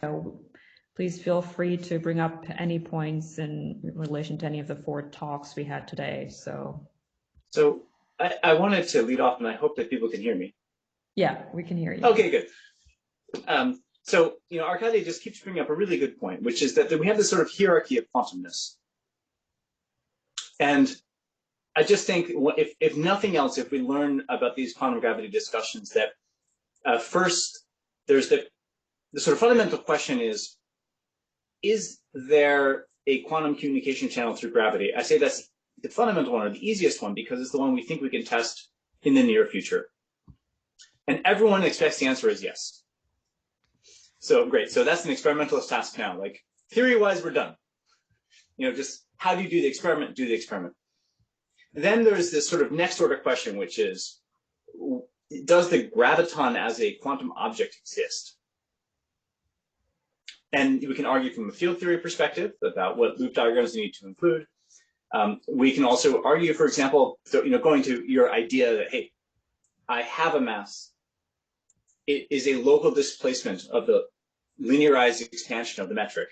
So please feel free to bring up any points in relation to any of the 4 talks we had today. So I wanted to lead off, and I hope that people can hear me. Yeah, we can hear you. Okay, good. So, Arkady just keeps bringing up a really good point, which is that we have this sort of hierarchy of quantumness. And I just think, if nothing else, if we learn about these quantum gravity discussions, that first, there's the sort of fundamental question is there a quantum communication channel through gravity? I say that's the fundamental one, or the easiest one, because it's the one we think we can test in the near future. And everyone expects the answer is yes. So great. So that's an experimentalist task now. Like, theory-wise, we're done. Just how do you do the experiment? Do the experiment. Then there's this sort of next order question, which is, does the graviton as a quantum object exist? And we can argue from a field theory perspective about what loop diagrams need to include. We can also argue, for example, going to your idea that, hey, I have a mass. It is a local displacement of the linearized expansion of the metric.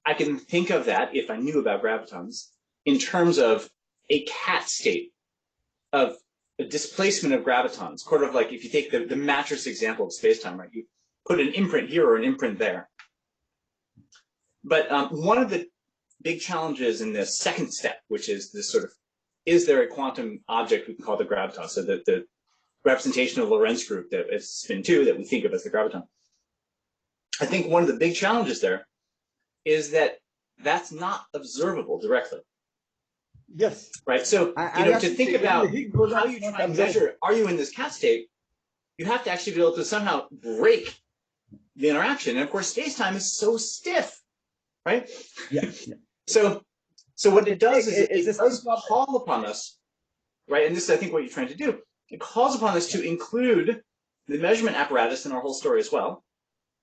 I can think of that, if I knew about gravitons, in terms of a cat state of a displacement of gravitons, sort of like if you take the mattress example of spacetime, right? You put an imprint here or an imprint there. But one of the big challenges in this second step, which is this sort of, is there a quantum object we can call the graviton? So the representation of Lorentz group that is spin 2 that we think of as the graviton. I think one of the big challenges there is that that's not observable directly. Yes. Right. So to think about how you try and measure, are you in this cat state? You have to actually be able to somehow break the interaction. And of course, space-time is so stiff, right? Yeah. So what it does is it does call upon us, right? And this is, I think, what you're trying to do. It calls upon us to include the measurement apparatus in our whole story as well,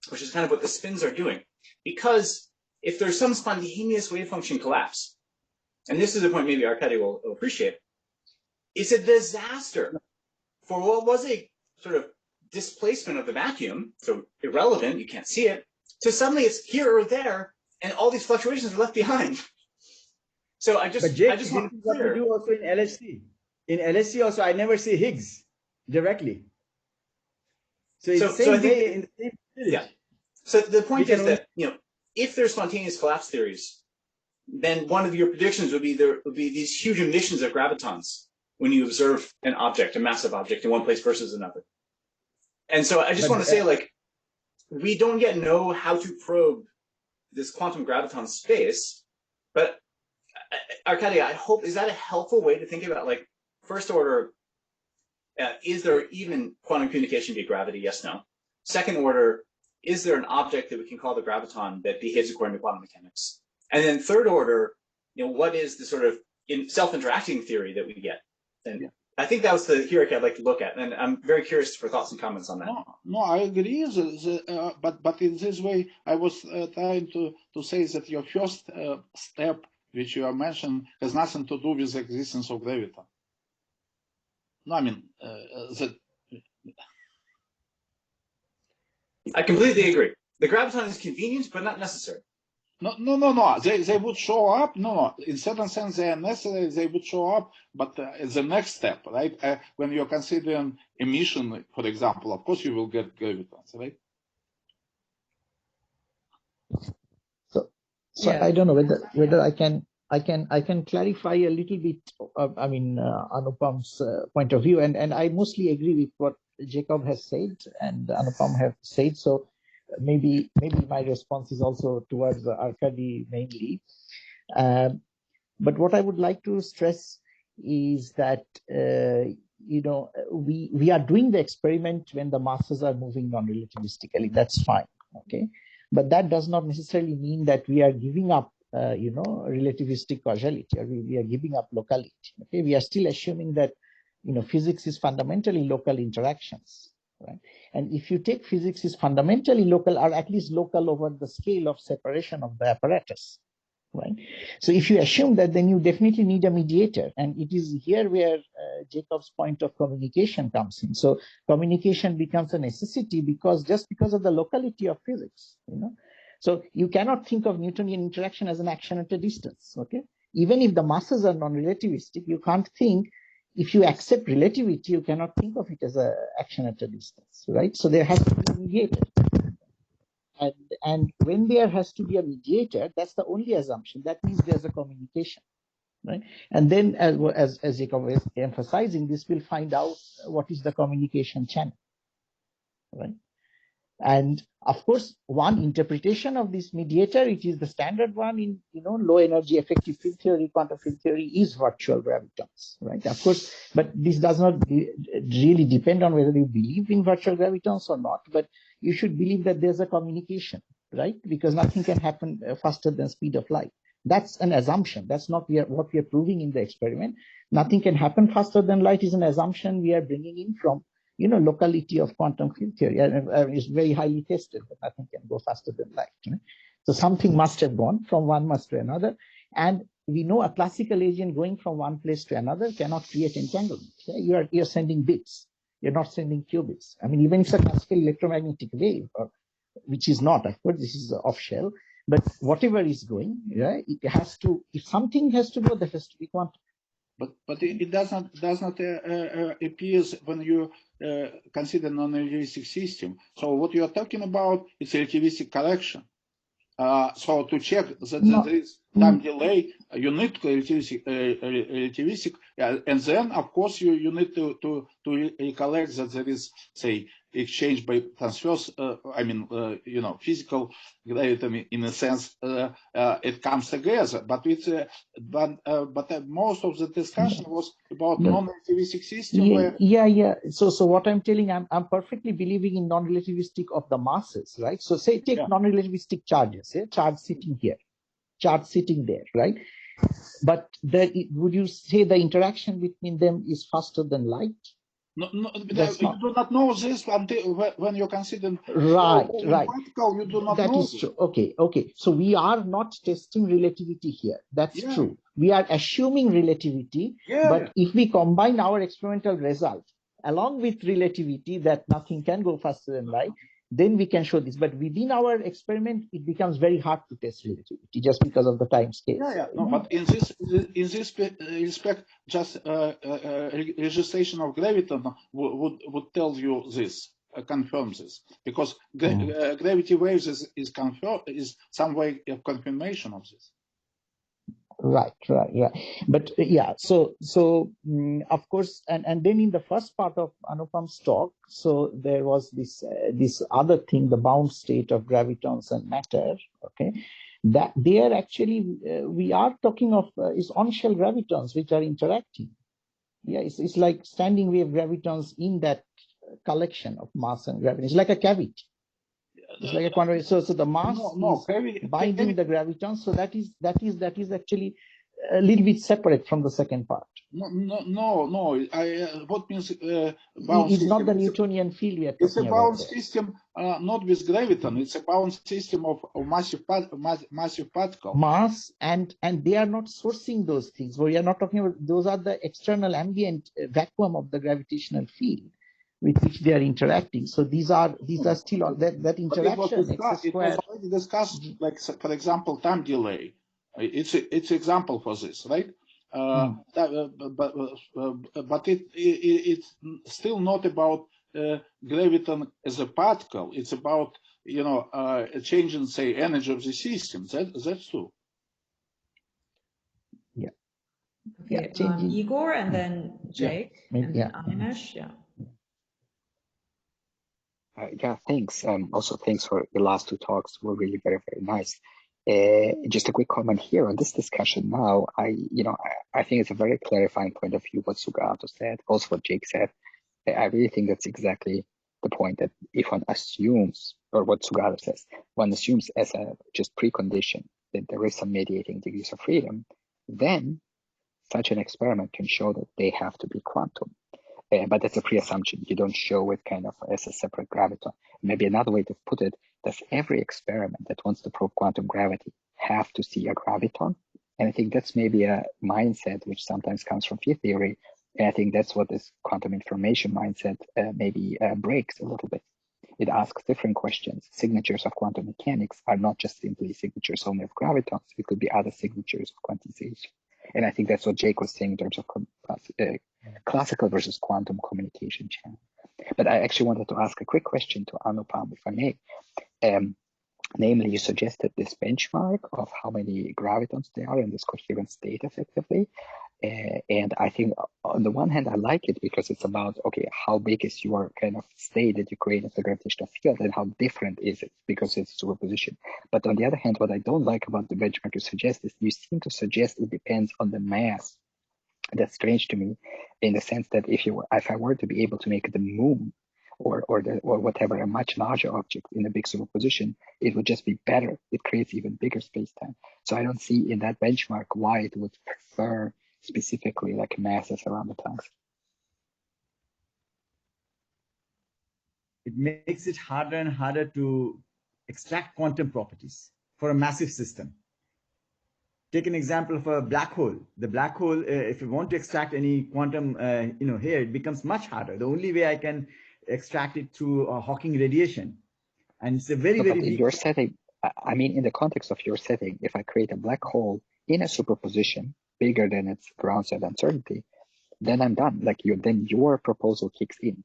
which is kind of what the spins are doing. Because if there's some spontaneous wave function collapse, and this is a point maybe Arkady will appreciate, it's a disaster for what was a sort of displacement of the vacuum, so irrelevant, you can't see it, to suddenly it's here or there, and all these fluctuations are left behind. So I just want to be clear. What we do also in LHC. In LHC also, I never see Higgs directly. So it's the same way in the same field. Yeah. So the point is that, if there's spontaneous collapse theories, then one of your predictions would be there would be these huge emissions of gravitons when you observe an object, a massive object, in one place versus another. And so I just want to say, like, we don't yet know how to probe this quantum graviton space, but Arkady, I hope, is that a helpful way to think about, like, first order, is there even quantum communication via gravity? Yes, no. Second order, is there an object that we can call the graviton that behaves according to quantum mechanics? And then third order, what is the sort of self-interacting theory that we get? And I think that was the hierarchy I'd like to look at, and I'm very curious for thoughts and comments on that. No, I agree. But in this way, I was trying to say that your first step, which you are mentioning, has nothing to do with the existence of graviton. No, I mean I completely agree. The graviton is convenient, but not necessary. No. They would show up. No. In certain sense, they are necessary. They would show up, but the next step, right? When you're considering emission, for example, of course you will get gravitons, right? So yeah. I don't know whether I can clarify a little bit. Anupam's point of view, and I mostly agree with what Jacob has said and Anupam have said. So maybe my response is also towards Arkady mainly. But what I would like to stress is that we are doing the experiment when the masses are moving non-relativistically. That's fine, okay. But that does not necessarily mean that we are giving up, relativistic causality, or we are giving up locality. Okay, we are still assuming that physics is fundamentally local interactions, right? And if you take physics is fundamentally local, or at least local over the scale of separation of the apparatus, right? So if you assume that, then you definitely need a mediator, and it is here where Jacob's point of communication comes in. So communication becomes a necessity just because of the locality of physics, you know. So you cannot think of Newtonian interaction as an action at a distance, okay? Even if the masses are non-relativistic, you can't think, if you accept relativity, you cannot think of it as an action at a distance, right? So there has to be a mediator. And when there has to be a mediator, that's the only assumption. That means there's a communication, right? And then, as Jacob was emphasizing, this will find out what is the communication channel, right? And of course, one interpretation of this mediator, it is the standard one in low energy effective field theory, quantum field theory, is virtual gravitons, right? Of course, but this does not really depend on whether you believe in virtual gravitons or not, but you should believe that there's a communication, right? Because nothing can happen faster than speed of light. That's an assumption. That's not what we are proving in the experiment. Nothing can happen faster than light is an assumption we are bringing in from locality of quantum field theory. It's very highly tested, but nothing can go faster than light. So something must have gone from one mass to another. And we know a classical agent going from one place to another cannot create entanglement. You're sending bits. You're not sending qubits. I mean, even if it's a classical electromagnetic wave, which is not, of course, this is off shell, but whatever is going, it has to, if something has to go, there has to be quantum. But it does not appear when you consider non-relativistic system. So what you are talking about is relativistic correction. So to check that there is time delay, you need relativistic, and then of course you need to recollect that there is, say, exchange by transverse. Physical gravity in a sense. It comes together, but most of the discussion was about non-relativistic system. So what I'm telling, I'm perfectly believing in non-relativistic of the masses, right? So say take non-relativistic charges, charge sitting here, charge sitting there, right? But would you say the interaction between them is faster than light? No, you do not know this until when you consider right. Particle, you do not know. That is true. Okay. So we are not testing relativity here. That's true. We are assuming relativity, but if we combine our experimental result along with relativity that nothing can go faster than light, then we can show this. But within our experiment, it becomes very hard to test relativity just because of the time scale. But in this respect, just registration of graviton would tell you this, confirm this, because gravity waves is some way of confirmation of this. Right. But so of course, and then in the first part of Anupam's talk, so there was this other thing, the bound state of gravitons and matter, okay, that there actually we are talking of is on-shell gravitons which are interacting. It's like standing wave gravitons in that collection of mass and gravity. It's like a cavity. It's like a quantum. So the mass is binding the gravitons. So that is actually a little bit separate from the second part. No. What means bound system? Not the Newtonian field we are talking about. It's a bound system, not with graviton. It's a bound system of massive particle. Mass and they are not sourcing those things. We are not talking about those are the external ambient vacuum of the gravitational field with which they are interacting. So these are still that interaction. It was already discussed, like for example, time delay. It's example for this, right? But it's still not about graviton as a particle. It's about changing, say, energy of the system. That's true. Okay, Igor and then Jake and then Animesh. Thanks. Also, thanks for the last two talks. Were really very, very nice. Just a quick comment here on this discussion now. I think it's a very clarifying point of view what Sugato said, also what Jake said. I really think that's exactly the point, that if one assumes, or what Sugato says, one assumes as a just precondition that there is some mediating degrees of freedom, then such an experiment can show that they have to be quantum. But that's a pre-assumption. You don't show it kind of as a separate graviton. Maybe another way to put it, does every experiment that wants to probe quantum gravity have to see a graviton? And I think that's maybe a mindset which sometimes comes from field theory. And I think that's what this quantum information mindset maybe breaks a little bit. It asks different questions. Signatures of quantum mechanics are not just simply signatures only of gravitons. It could be other signatures of quantization. And I think that's what Jake was saying in terms of classical versus quantum communication channel. But I actually wanted to ask a quick question to Anupam, if I may. Namely, you suggested this benchmark of how many gravitons there are in this coherent state effectively. And I think on the one hand, I like it because it's about, okay, how big is your kind of state that you create as a gravitational field and how different is it because it's superposition. But on the other hand, what I don't like about the benchmark you suggest is you seem to suggest it depends on the mass. That's strange to me in the sense that if I were to be able to make the moon or whatever, a much larger object in a big superposition, it would just be better. It creates even bigger space-time. So I don't see in that benchmark why it would prefer specifically like masses around the tungsten. It makes it harder and harder to extract quantum properties for a massive system. Take an example of a black hole. The black hole, if you want to extract any quantum, here, it becomes much harder. The only way I can extract it through Hawking radiation. And it's a very in your setting, I mean, in the context of your setting, if I create a black hole in a superposition bigger than its ground set uncertainty, then I'm done. Like then your proposal kicks in.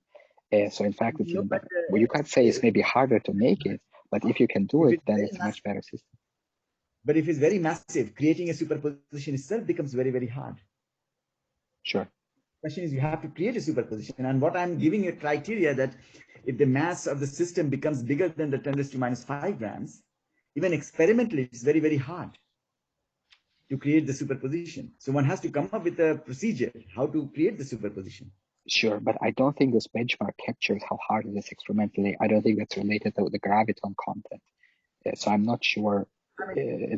So in fact, it's even better. What you can't say is maybe harder to make it, but if you can do it, then it's a much better system. But if it's very massive, creating a superposition itself becomes very, very hard. Sure. The question is, you have to create a superposition. And what I'm giving you a criteria that if the mass of the system becomes bigger than the 10⁻⁵ grams, even experimentally, it's very, very hard to create the superposition. So one has to come up with a procedure, how to create the superposition. Sure, but I don't think this benchmark captures how hard it is experimentally. I don't think that's related to the graviton content. So I'm not sure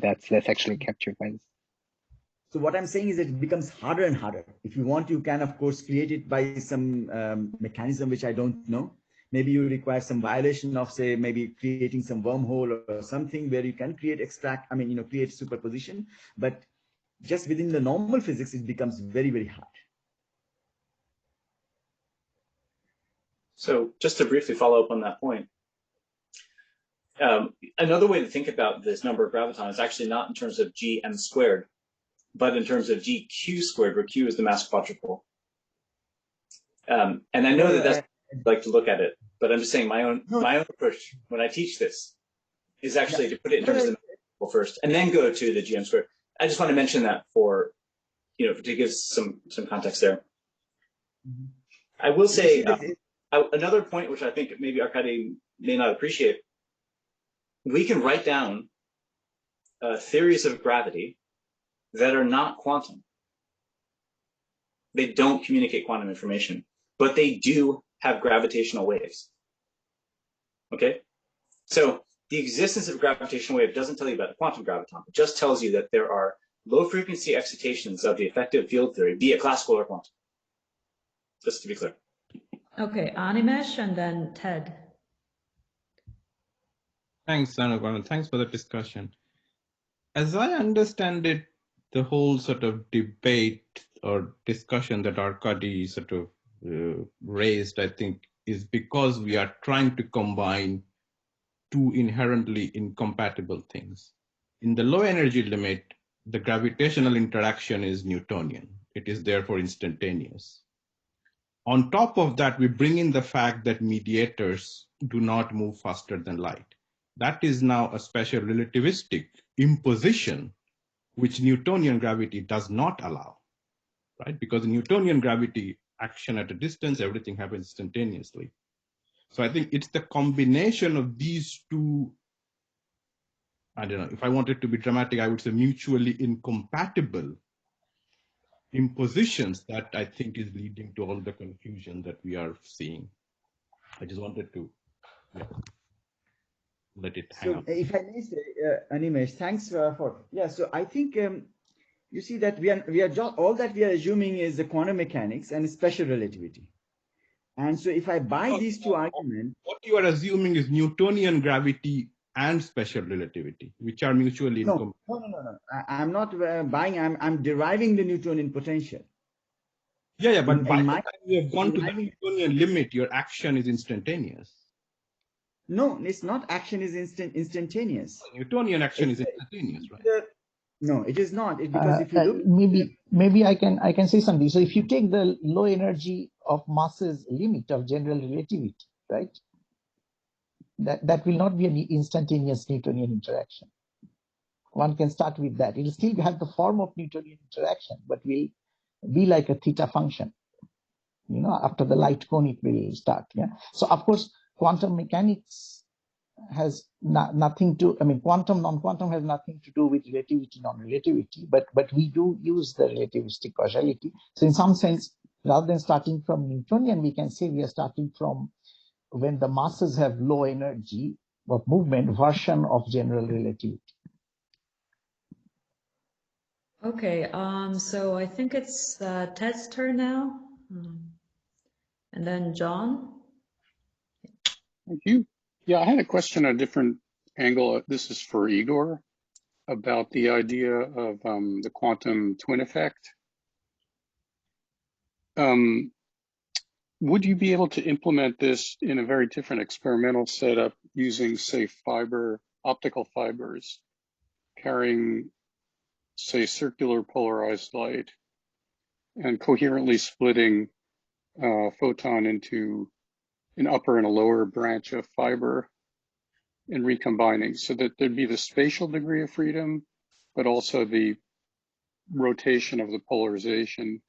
that's actually captured by this. So what I'm saying is that it becomes harder and harder. If you want, you can, of course, create it by some mechanism, which I don't know. Maybe you require some violation of, say, maybe creating some wormhole or something where you can create create superposition. But just within the normal physics, it becomes very, very hard. So just to briefly follow up on that point, another way to think about this number of gravitons is actually not in terms of gm², but in terms of gq², where q is the mass quadruple. And I know that that's like to look at it, but I'm just saying my own approach when I teach this is actually to put it in terms of the mass first, and then go to the gm². I just want to mention that for, to give some context there. Mm-hmm. I will say another point, which I think maybe Arkady may not appreciate. We can write down theories of gravity that are not quantum. They don't communicate quantum information, but they do have gravitational waves. Okay? So the existence of a gravitational wave doesn't tell you about a quantum graviton. It just tells you that there are low-frequency excitations of the effective field theory via classical or quantum. Just to be clear. Okay, Animesh and then Ted. Thanks, Anupam, and thanks for the discussion. As I understand it, the whole sort of debate or discussion that Arkady sort of raised, I think, is because we are trying to combine two inherently incompatible things. In the low energy limit, the gravitational interaction is Newtonian. It is therefore instantaneous. On top of that, we bring in the fact that mediators do not move faster than light. That is now a special relativistic imposition, which Newtonian gravity does not allow, right? Because Newtonian gravity action at a distance, everything happens instantaneously. So I think it's the combination of these two, I don't know, if I wanted to be dramatic, I would say mutually incompatible impositions that I think is leading to all the confusion that we are seeing. I just wanted to let it hang out. If I may say, Animesh, thanks for, so I think you see that we are all that we are assuming is the quantum mechanics and special relativity. And so if I buy these two arguments, what you are assuming is Newtonian gravity and special relativity, which are mutually incompatible. No. I'm not buying. I'm deriving the Newtonian potential. Yeah, but by the my, time you have gone to the Newtonian limit, your action is instantaneous. No, it's not. Action is instantaneous. Newtonian action is instantaneous, right? No, it is not. Because if you look, maybe I can say something. So if you take the low energy of masses limit of general relativity, right, that will not be an instantaneous Newtonian interaction. One can start with that. It will still have the form of Newtonian interaction, but will be like a theta function. You know, after the light cone, it will start. Yeah. So of course, quantum mechanics has nothing to. I mean, quantum, non-quantum has nothing to do with relativity, non-relativity. But we do use the relativistic causality. So in some sense, rather than starting from Newtonian, we can say we are starting from when the masses have low energy of movement version of general relativity. Okay, so I think it's Ted's turn now. And then John. Thank you. Yeah, I had a question on a different angle. This is for Igor about the idea of the quantum twin effect. Would you be able to implement this in a very different experimental setup using, say, optical fibers carrying, say, circular polarized light and coherently splitting a photon into an upper and a lower branch of fiber and recombining so that there'd be the spatial degree of freedom, but also the rotation of the polarization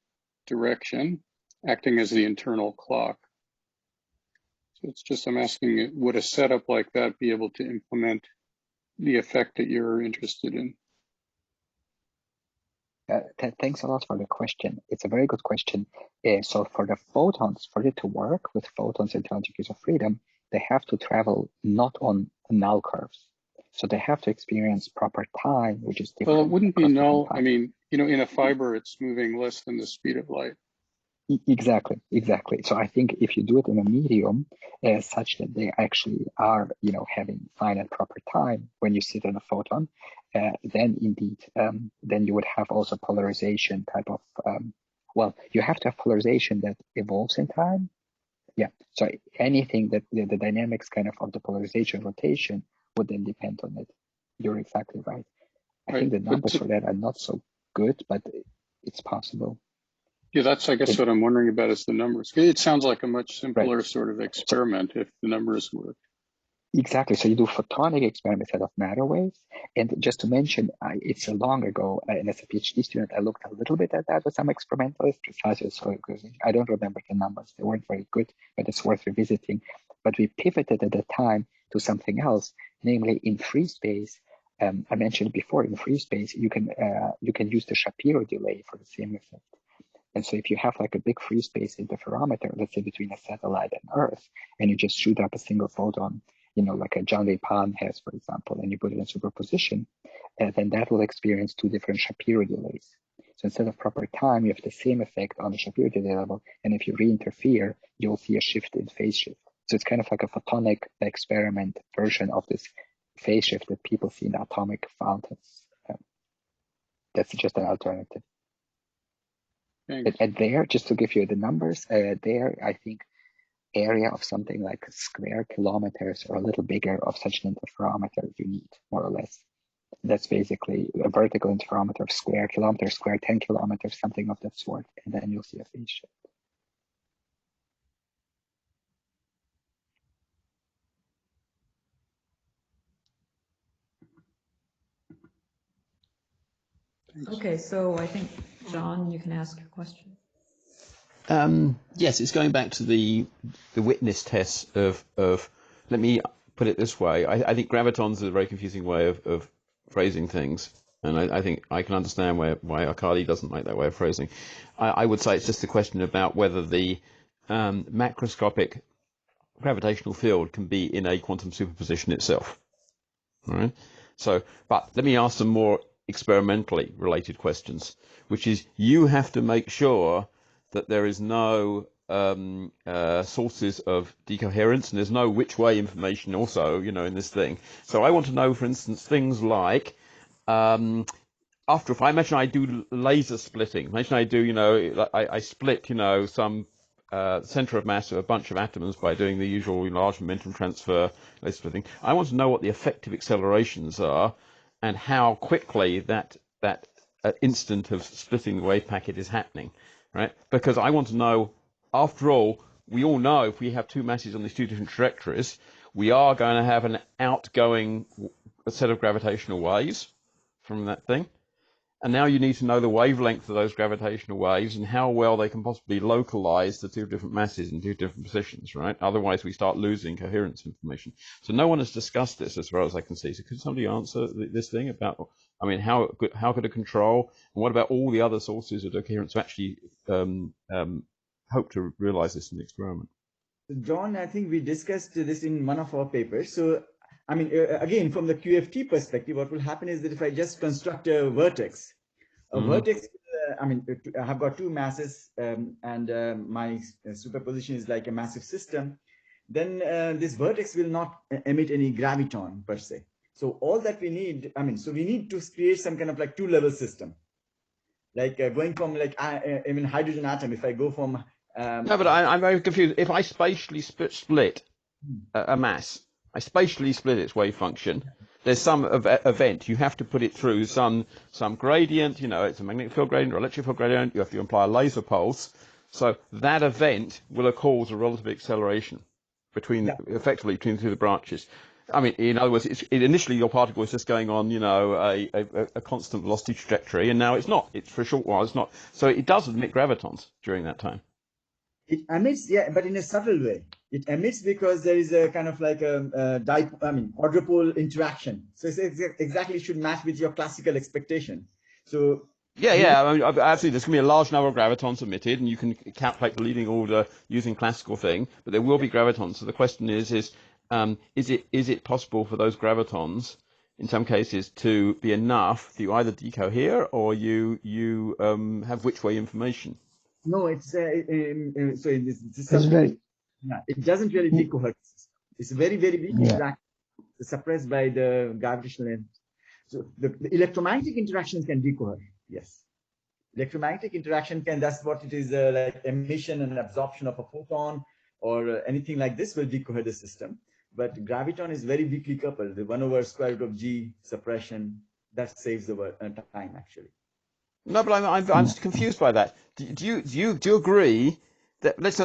direction acting as the internal clock. So it's just, I'm asking, would a setup like that be able to implement the effect that you're interested in? Thanks a lot for the question. It's a very good question. So for the photons, for it to work with photons in 200 degrees of freedom, they have to travel not on null curves. So they have to experience proper time, which is different. Well, it wouldn't be null. I mean, you know, in a fiber, it's moving less than the speed of light. Exactly. So I think if you do it in a medium such that they actually are, you know, having finite proper time when you sit on a photon, then indeed, then you would have also polarization type of, well, you have to have polarization that evolves in time. Yeah. So anything that the dynamics kind of the polarization rotation would then depend on it. You're exactly right. I think the numbers for that are not so good, but it's possible. Yeah, that's, I guess, what I'm wondering about is the numbers. It sounds like a much simpler sort of experiment if the numbers work. Exactly. So you do photonic experiments out of matter waves. And just to mention, it's a long ago, and as a PhD student, I looked a little bit at that with some experimentalists, precisely so I don't remember the numbers. They weren't very good, but it's worth revisiting. But we pivoted at the time to something else, namely in free space. I mentioned before, in free space, you can use the Shapiro delay for the same effect. And so if you have like a big free space interferometer, let's say between a satellite and Earth, and you just shoot up a single photon, you know, like a John Lee Pan has, for example, and you put it in superposition, then that will experience two different Shapiro delays. So instead of proper time, you have the same effect on the Shapiro delay level. And if you re-interfere, you'll see a shift in phase shift. So it's kind of like a photonic experiment version of this phase shift that people see in atomic fountains. That's just an alternative. And there, just to give you the numbers, there, I think area of something like square kilometers or a little bigger of such an interferometer you need, more or less. That's basically a vertical interferometer of square kilometers, square 10 kilometers, something of that sort. And then you'll see a phase shift. Okay, so I think, John, you can ask your question. Yes, it's going back to the witness test of let me put it this way. I think gravitons is a very confusing way of phrasing things. And I think I can understand why Arkady doesn't like that way of phrasing. I would say it's just a question about whether the macroscopic gravitational field can be in a quantum superposition itself. All right. So, but let me ask some more experimentally related questions, which is you have to make sure that there is no sources of decoherence, and there's no which way information also, in this thing. So I want to know, for instance, things like, if I imagine I do laser splitting, imagine I do, I split, some center of mass of a bunch of atoms by doing the usual large momentum transfer laser splitting. I want to know what the effective accelerations are and how quickly that instant of splitting the wave packet is happening, right? Because I want to know, after all, we all know if we have two masses on these two different trajectories, we are going to have an outgoing set of gravitational waves from that thing. And now you need to know the wavelength of those gravitational waves and how well they can possibly localize the two different masses in two different positions, right? Otherwise, we start losing coherence information. So no one has discussed this as far as I can see. So could somebody answer this thing about, how could a control, and what about all the other sources of coherence to actually hope to realize this in the experiment? John, I think we discussed this in one of our papers. So again, from the QFT perspective, what will happen is that if I just construct a vertex, vertex, I have got two masses and my superposition is like a massive system, then this vertex will not emit any graviton per se. So all that we need, so we need to create some kind of like two-level system, like going from like even hydrogen atom, if I go from... No, but I'm very confused. If I spatially split a mass, I spatially split its wave function. There's some event. You have to put it through some gradient. It's a magnetic field gradient or electric field gradient. You have to apply a laser pulse. So that event will cause a relative acceleration effectively between the two branches. In other words, initially your particle is just going on, a constant velocity trajectory, and now it's not. It's for a short while. It's not. So it does emit gravitons during that time. It emits, but in a subtle way. It emits because there is a kind of like a quadrupole interaction. So it's exactly should match with your classical expectation. So absolutely. There's going to be a large number of gravitons emitted, and you can calculate the leading order using classical thing. But there will be gravitons. So the question is it possible for those gravitons, in some cases, to be enough that you either decohere or you have which way information? No, it's it doesn't really decohere. It's very, very weak interaction, suppressed by the gravitational energy. So the electromagnetic interactions can decohere. Yes, electromagnetic interaction can. That's what it is, like emission and absorption of a photon or anything like this will decohere the system. But graviton is very weakly coupled. The 1/√² of g suppression that saves the time actually. No, but I'm confused by that. Do you agree that let's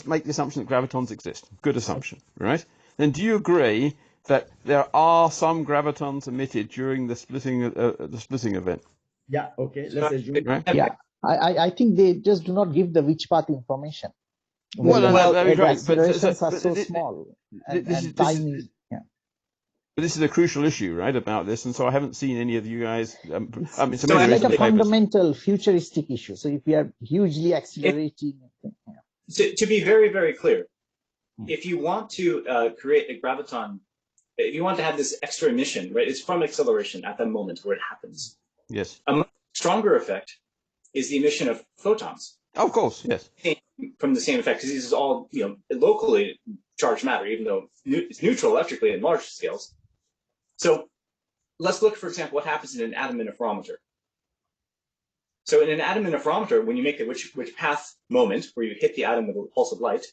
make the assumption that gravitons exist? Good assumption, right? Then do you agree that there are some gravitons emitted during the splitting event? Yeah. Okay. Let's assume. Right? Yeah. I think they just do not give the which path information. The accelerations are so small, and time is. But this is a crucial issue, right, about this, and so I haven't seen any of you guys. It's like a fundamental futuristic issue. So if we are hugely accelerating, to be very, very clear, if you want to create a graviton, if you want to have this extra emission, right, it's from acceleration at the moment where it happens. Yes. A much stronger effect is the emission of photons. Oh, of course, yes. From the same effect, because this is all locally charged matter, even though it's neutral electrically in large scales. So let's look, for example, what happens in an atom interferometer. So in an atom interferometer, when you make the which path moment, where you hit the atom with a pulse of light,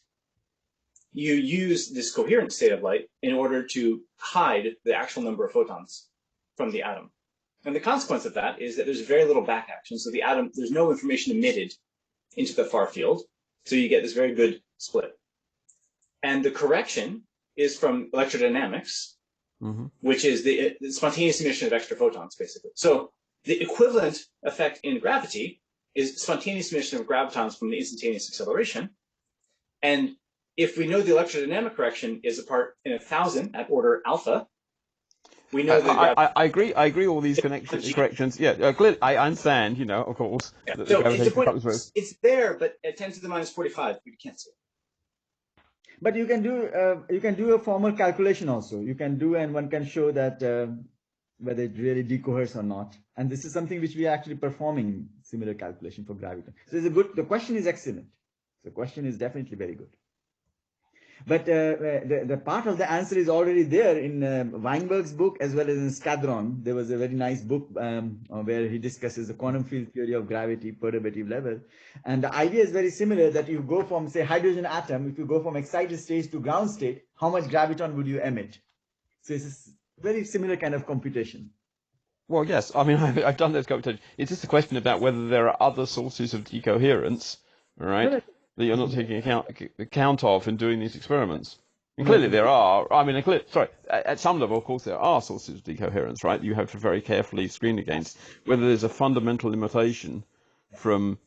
you use this coherent state of light in order to hide the actual number of photons from the atom. And the consequence of that is that there's very little back action. So the atom, there's no information emitted into the far field. So you get this very good split. And the correction is from electrodynamics, which is the spontaneous emission of extra photons, basically. So the equivalent effect in gravity is spontaneous emission of gravitons from the instantaneous acceleration. And if we know the electrodynamic correction is a part in 1,000 at order alpha, we know that I agree. All these corrections. Yeah, clearly, I understand. Of course. Yeah. So it's there, but at 10 to the minus 45, we can't see it. But you can do a formal calculation also. You can do, and one can show that whether it really decoheres or not. And this is something which we are actually performing similar calculation for gravity. So it's the question is excellent. The question is definitely very good. But the part of the answer is already there in Weinberg's book as well as in Skadron. There was a very nice book where he discusses the quantum field theory of gravity, perturbative level. And the idea is very similar, that you go from, say, hydrogen atom, if you go from excited state to ground state, how much graviton would you emit? So it's a very similar kind of computation. Well, yes. I mean, I've done those computations. It's just a question about whether there are other sources of decoherence, all right, that you're not taking account of in doing these experiments. And clearly there are. I mean, at some level, of course, there are sources of decoherence, right? You have to very carefully screen against whether there's a fundamental limitation from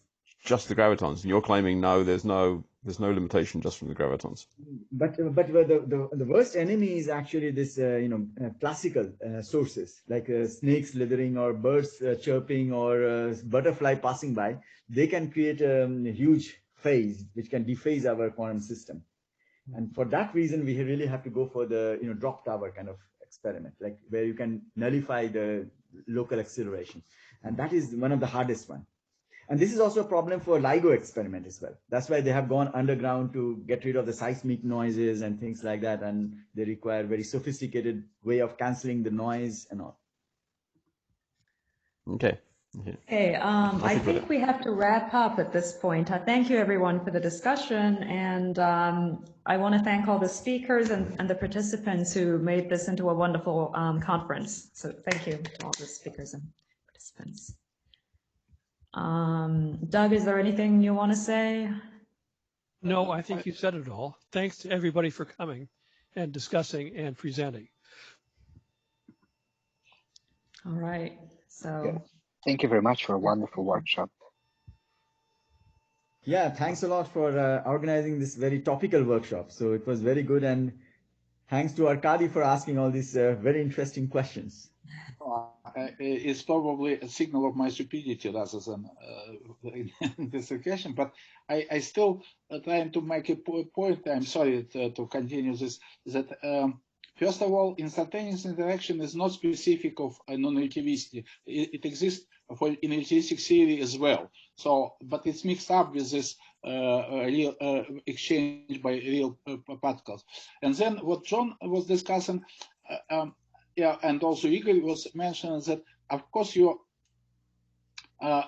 just the gravitons. And you're claiming no, there's no limitation just from the gravitons. But the worst enemy is actually this classical sources like snakes slithering or birds chirping or butterfly passing by. They can create a huge phase which can dephase our quantum system, and for that reason we really have to go for the drop tower kind of experiment, like where you can nullify the local acceleration, and that is one of the hardest one. And this is also a problem for LIGO experiment as well. That's why they have gone underground to get rid of the seismic noises and things like that, and they require very sophisticated way of canceling the noise and all. Okay. Okay, I think we have to wrap up at this point. Thank you everyone for the discussion, and I want to thank all the speakers and the participants who made this into a wonderful conference. So thank you to all the speakers and participants. Doug, is there anything you want to say? No, I think you said it all. Thanks to everybody for coming and discussing and presenting. All right, so. Yeah. Thank you very much for a wonderful workshop. Yeah, thanks a lot for organizing this very topical workshop. So it was very good, and thanks to Arkady for asking all these very interesting questions. It's probably a signal of my stupidity rather than in this occasion, but I still trying to make a point. I'm sorry to continue this, that first of all, instantaneous interaction is not specific of non-relativity. It exists for in relativistic theory as well. So, but it's mixed up with this real exchange by real particles. And then what John was discussing, yeah, and also Igor was mentioning that, of course,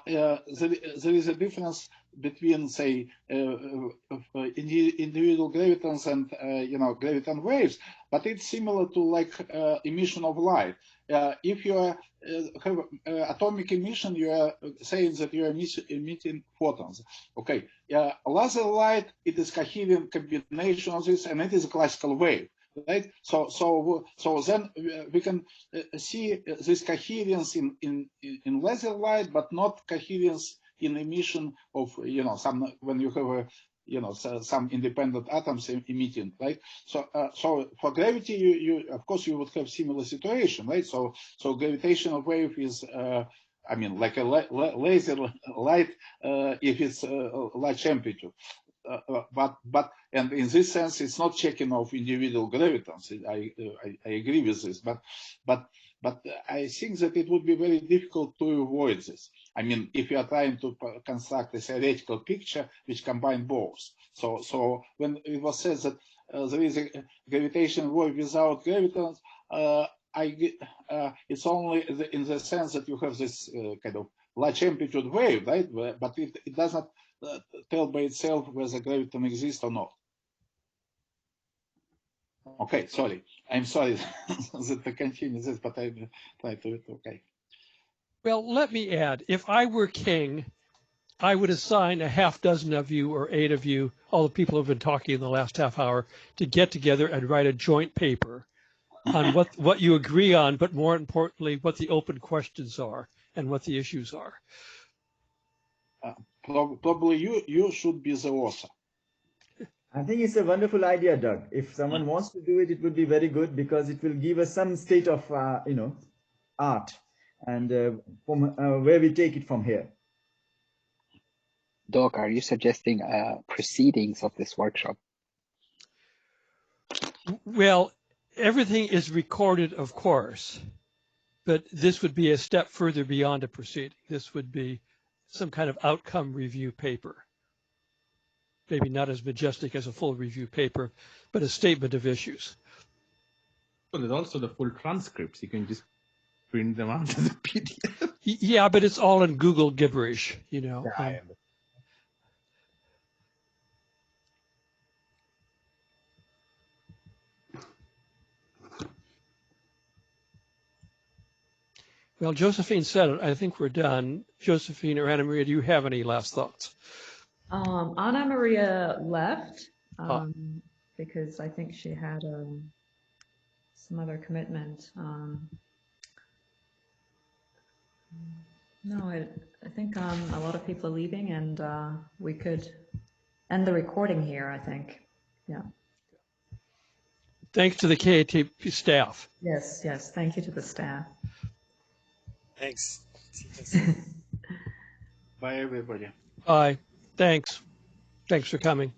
there is a difference between, say, individual gravitons and graviton waves, but it's similar to like emission of light. If you have atomic emission, you are saying that you are emitting photons. Okay, laser light, it is coherent combination of this, and it is a classical wave. Right, so then we can see this coherence in laser light, but not coherence in emission of some when you have some independent atoms emitting, right? So for gravity, you of course you would have similar situation, right? So gravitational wave is I mean like a laser light if it's large amplitude. But and in this sense, it's not checking of individual gravitons. I agree with this, but I think that it would be very difficult to avoid this. I mean, if you are trying to construct a theoretical picture which combine both. So when it was said that there is a gravitational wave without gravitons, it's only in the sense that you have this kind of large amplitude wave, right? But it does not tell by itself whether graviton exists or not. Okay, sorry. I'm sorry that I continue this, but I try to, okay. Well, let me add, if I were king, I would assign a half dozen of you or 8 of you, all the people who have been talking in the last half hour, to get together and write a joint paper on what you agree on, but more importantly, what the open questions are and what the issues are. Probably you should be the author. I think it's a wonderful idea, Doug. If someone wants to do it, it would be very good because it will give us some state of, art and from where we take it from here. Doc, are you suggesting proceedings of this workshop? Well, everything is recorded, of course, but this would be a step further beyond a proceeding. This would be some kind of outcome review paper. maybe not as majestic as a full review paper, but a statement of issues. Well, there's also the full transcripts. You can just print them out as a PDF. Yeah, but it's all in Google gibberish, you know. Yeah, Well, Josephine said it. I think we're done. Josephine or Anna Maria, do you have any last thoughts? Anna Maria left because I think she had some other commitment. No, I think a lot of people are leaving, and we could end the recording here, I think. Yeah. Thanks to the KITP staff. Yes, yes. Thank you to the staff. Thanks. Bye, everybody. Bye. Thanks. Thanks for coming.